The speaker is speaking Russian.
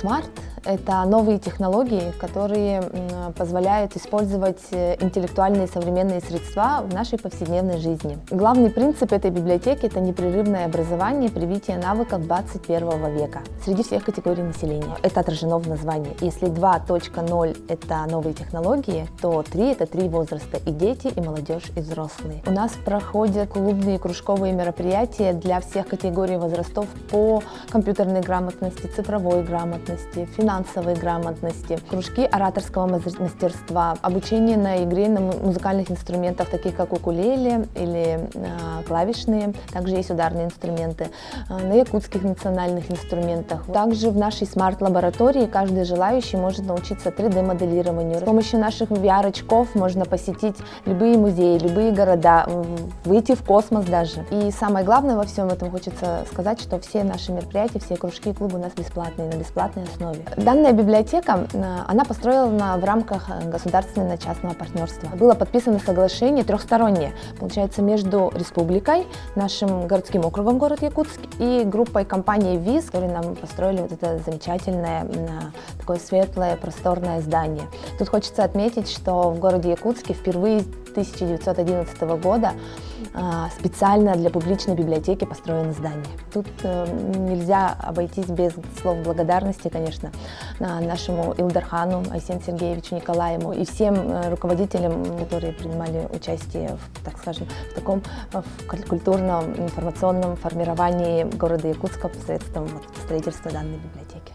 Smart – это новые технологии, которые позволяют использовать интеллектуальные современные средства в нашей повседневной жизни. Главный принцип этой библиотеки – это непрерывное образование и привитие навыков 21 века среди всех категорий населения. Это отражено в названии. Если 2.0 – это новые технологии, то 3 – это 3 возраста – и дети, и молодежь, и взрослые. У нас проходят клубные и кружковые мероприятия для всех категорий возрастов по компьютерной грамотности, цифровой грамотности, финансовой грамотности, кружки ораторского мастерства, обучение на игре на музыкальных инструментах, таких как укулеле или клавишные, также есть ударные инструменты, на якутских национальных инструментах. Также в нашей смарт-лаборатории каждый желающий может научиться 3D-моделированию. С помощью наших VR-очков можно посетить любые музеи, любые города, выйти в космос даже. И самое главное во всем этом хочется сказать, что все наши мероприятия, все кружки и клубы у нас бесплатные, на бесплатной основе. Данная библиотека, она построена в рамках государственно-частного партнерства. Было подписано соглашение трехстороннее, получается, между республикой, нашим городским округом город Якутск и группой компании ВИЗ, которые нам построили вот это замечательное, такое светлое, просторное здание. Тут хочется отметить, что в городе Якутске впервые с 1911 года специально для публичной библиотеки построено здание. Тут нельзя обойтись без слов благодарности, конечно, нашему Илдархану Айсену Сергеевичу Николаеву и всем руководителям, которые принимали участие в, так скажем, в таком культурном информационном формировании города Якутска посредством строительства данной библиотеки.